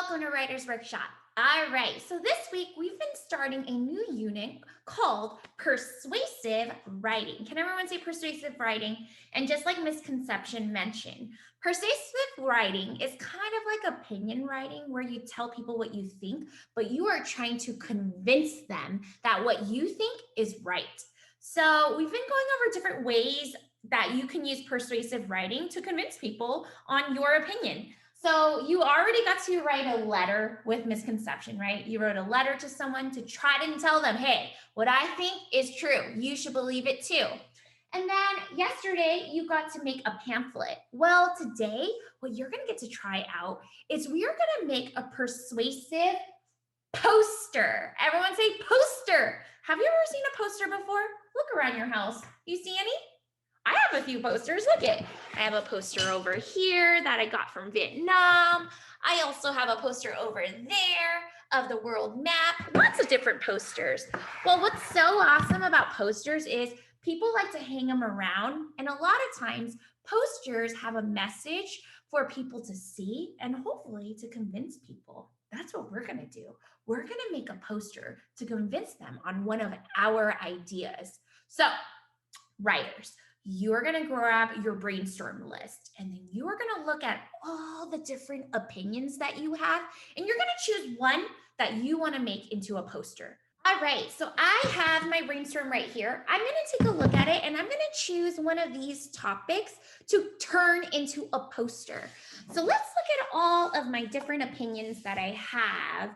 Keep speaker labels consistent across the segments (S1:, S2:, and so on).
S1: welcome to Writer's Workshop. All right, so this week we've been starting a new unit called Persuasive Writing. Can everyone say persuasive writing? And just like Misconception mentioned, persuasive writing is kind of like opinion writing where you tell people what you think, but you are trying to convince them that what you think is right. So we've been going over different ways that you can use persuasive writing to convince people on your opinion. So you already got to write a letter with Misconception, right? You wrote a letter to someone to try to tell them, hey, what I think is true. You should believe it too. And then yesterday you got to make a pamphlet. Well, today what you're going to get to try out is we are going to make a persuasive poster. Everyone say poster. Have you ever seen a poster before? Look around your house. You see any? I have a few posters. Look it. I have a poster over here that I got from Vietnam. I also have a poster over there of the world map. Lots of different posters. Well, what's so awesome about posters is people like to hang them around. And a lot of times posters have a message for people to see and hopefully to convince people. That's what we're going to do. We're going to make a poster to convince them on one of our ideas. So, writers, you're going to grab your brainstorm list and then you are going to look at all the different opinions that you have and you're going to choose one that you want to make into a poster. All right, so I have my brainstorm right here. I'm going to take a look at it and I'm going to choose one of these topics to turn into a poster. So let's look at all of my different opinions that I have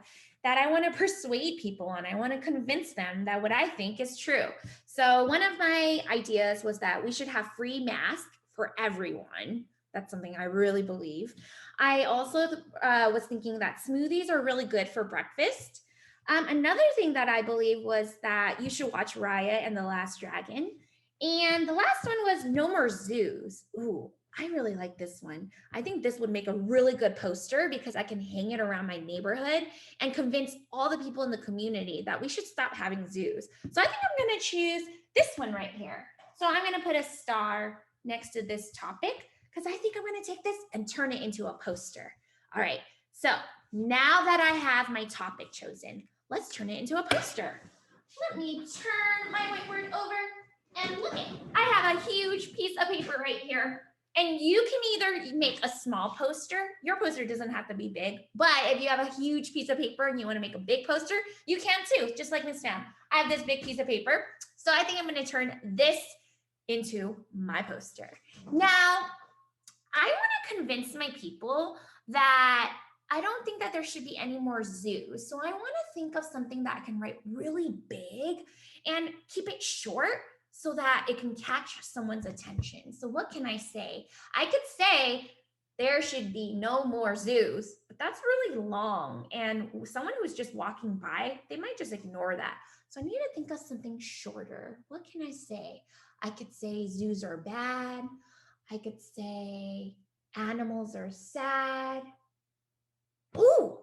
S1: that I want to persuade people on. I want to convince them that what I think is true. So one of my ideas was that we should have free masks for everyone. That's something I really believe. I also was thinking that smoothies are really good for breakfast. Another thing that I believe was that you should watch Raya and the Last Dragon. And the last one was no more zoos. Ooh, I really like this one. I think this would make a really good poster because I can hang it around my neighborhood and convince all the people in the community that we should stop having zoos. So I think I'm going to choose this one right here. So I'm going to put a star next to this topic because I think I'm going to take this and turn it into a poster. All right. So now that I have my topic chosen, let's turn it into a poster. Let me turn my whiteboard over and look it. I have a huge piece of paper right here. And you can either make a small poster. Your poster doesn't have to be big, but if you have a huge piece of paper and you want to make a big poster, you can too, just like Miss Tam. I have this big piece of paper. So I think I'm going to turn this into my poster. Now, I want to convince my people that I don't think that there should be any more zoos. So I want to think of something that I can write really big and keep it short so that it can catch someone's attention. So what can I say? I could say there should be no more zoos, but that's really long. And someone who's just walking by, they might just ignore that. So I need to think of something shorter. What can I say? I could say zoos are bad. I could say animals are sad. Ooh,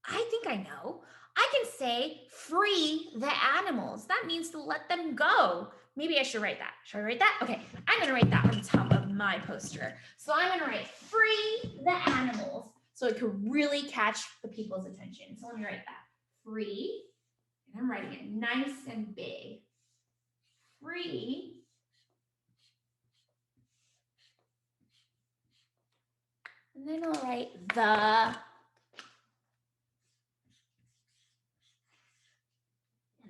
S1: I think I know. I can say free the animals. That means to let them go. Maybe I should write that. Should I write that? Okay, I'm going to write that on top of my poster. So I'm going to write free the animals so it could really catch the people's attention. So let me write that. Free, and I'm writing it nice and big. Free and then I'll write the.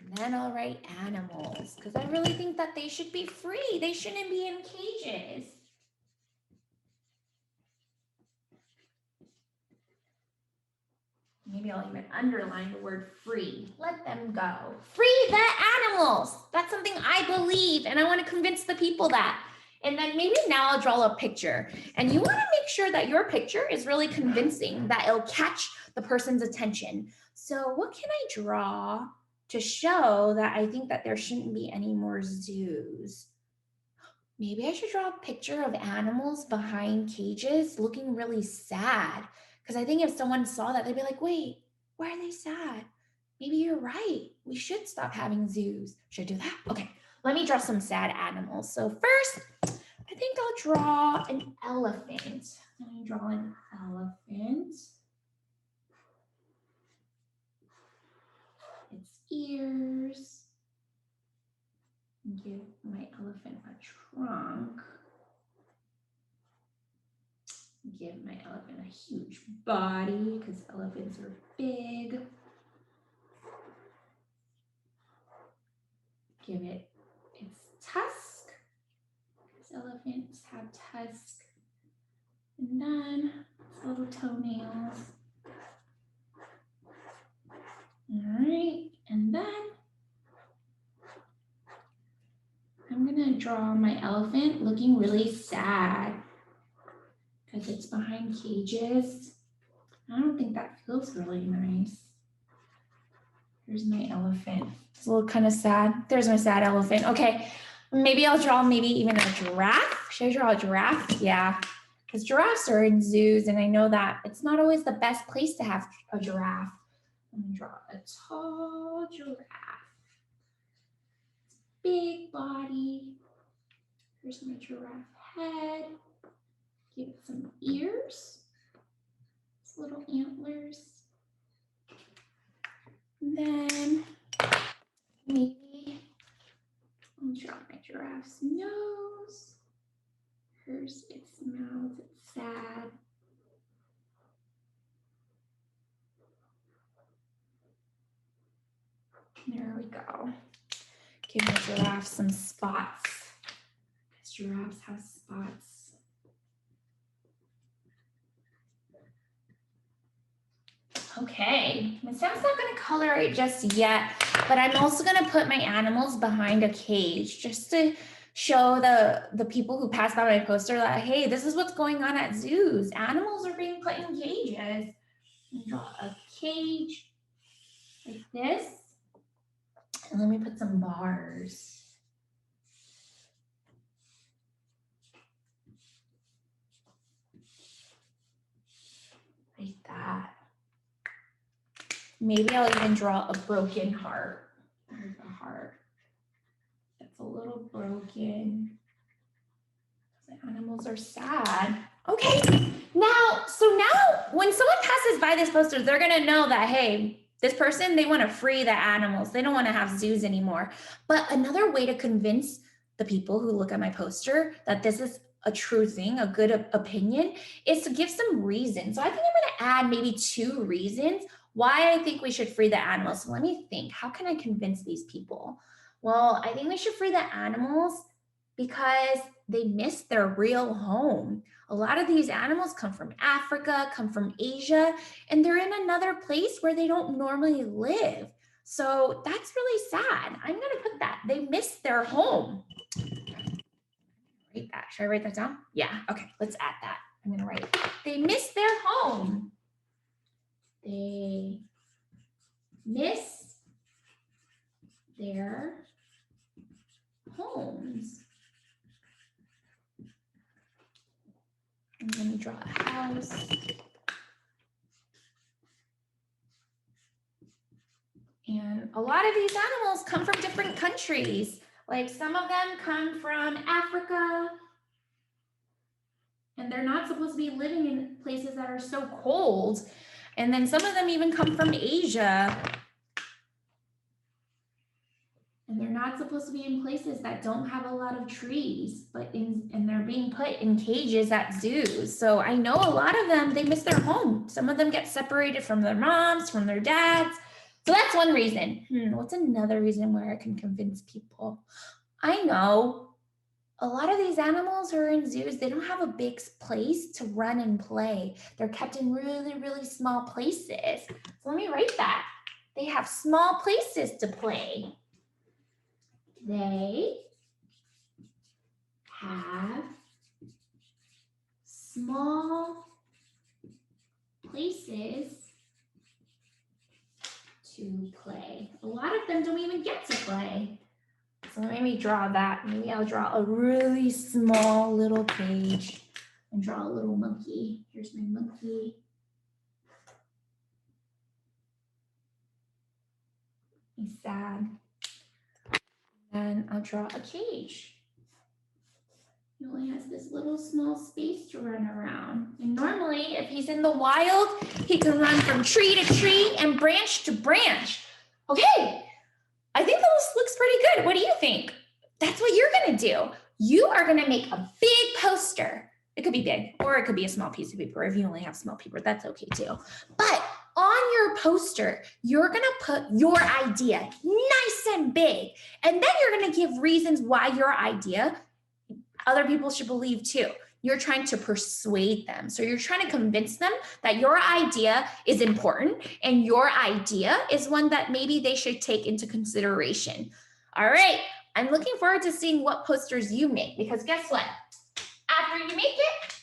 S1: And then I'll write animals because I really think that they should be free. They shouldn't be in cages. Maybe I'll even underline the word free. Let them go. Free the animals. That's something I believe and I want to convince the people that. And then maybe now I'll draw a picture. And you want to make sure that your picture is really convincing, that it'll catch the person's attention. So what can I draw to show that I think that there shouldn't be any more zoos? Maybe I should draw a picture of animals behind cages looking really sad. Because I think if someone saw that, they'd be like, wait, why are they sad? Maybe you're right. We should stop having zoos. Should I do that? Okay, let me draw some sad animals. So first, I think I'll draw an elephant. Let me draw an elephant. trunk. Give my elephant a huge body because elephants are big. Give it its tusk, because elephants have tusk. And then its little toenails. All right, and then I'm gonna draw my elephant looking really sad because it's behind cages. I don't think that feels really nice. Here's my elephant. It's a little kind of sad. There's my sad elephant. Okay, maybe I'll draw maybe even a giraffe. Should I draw a giraffe? Yeah, because giraffes are in zoos, and I know that it's not always the best place to have a giraffe. Let me draw a tall giraffe. Big body. Here's my giraffe head. Give it some ears. Its little antlers. And then maybe I'll draw my giraffe's nose. Here's its mouth. It's sad. There we go. Give the giraffe some spots, because giraffes have spots. Okay, my stem's not going to color it just yet, but I'm also going to put my animals behind a cage just to show the people who pass by my poster that, hey, this is what's going on at zoos. Animals are being put in cages. Draw a cage like this. And let me put some bars. Like that. Maybe I'll even draw a broken heart. There's a heart. That's a little broken. The animals are sad. Okay, so now when someone passes by this poster, they're gonna know that, hey, this person, they want to free the animals. They don't want to have zoos anymore. But another way to convince the people who look at my poster that this is a true thing, a good opinion, is to give some reasons. So I think I'm going to add maybe 2 reasons why I think we should free the animals. So let me think, how can I convince these people? Well, I think we should free the animals because they miss their real home. A lot of these animals come from Africa, come from Asia, and they're in another place where they don't normally live. So that's really sad. I'm going to put that. They miss their home. Write that. Should I write that down? Yeah. Okay, let's add that. I'm going to write, they miss their home. They miss their homes. I'm going to draw a house. And a lot of these animals come from different countries. Like some of them come from Africa, and they're not supposed to be living in places that are so cold. And then some of them even come from Asia. And they're not supposed to be in places that don't have a lot of trees, and they're being put in cages at zoos. So I know a lot of them, they miss their home. Some of them get separated from their moms, from their dads. So that's one reason. What's another reason where I can convince people? I know a lot of these animals who are in zoos, they don't have a big place to run and play. They're kept in really, really small places. So let me write that. They have small places to play. They have small places to play. A lot of them don't even get to play. So let me draw that. Maybe I'll draw a really small little page and draw a little monkey. Here's my monkey. He's sad. And I'll draw a cage. He only has this little small space to run around. And normally, if he's in the wild, he can run from tree to tree and branch to branch. Okay, I think this looks pretty good. What do you think? That's what you're gonna do. you are going to make a big poster. It could be big, or it could be a small piece of paper. If you only have small paper, that's okay too. But on your poster, you're going to put your idea nice and big. And then you're going to give reasons why your idea other people should believe too. You're trying to persuade them. So you're trying to convince them that your idea is important and your idea is one that maybe they should take into consideration. All right, I'm looking forward to seeing what posters you make, because guess what? After you make it,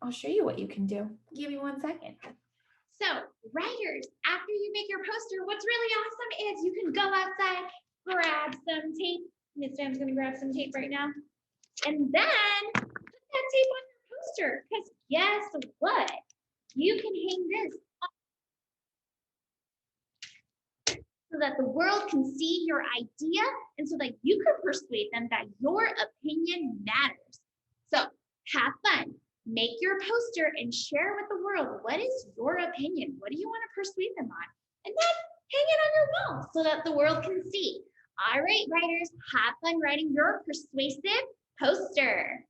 S1: I'll show you what you can do. Give me 1 second. So writers, after you make your poster, what's really awesome is you can go outside, grab some tape. Miss Sam's gonna grab some tape right now. And then put that tape on your poster, because guess what? You can hang this so that the world can see your idea and so that you can persuade them that your opinion matters. So have fun. Make your poster and share with the world, what is your opinion? What do you want to persuade them on? And then hang it on your wall so that the world can see. All right, writers, have fun writing your persuasive poster.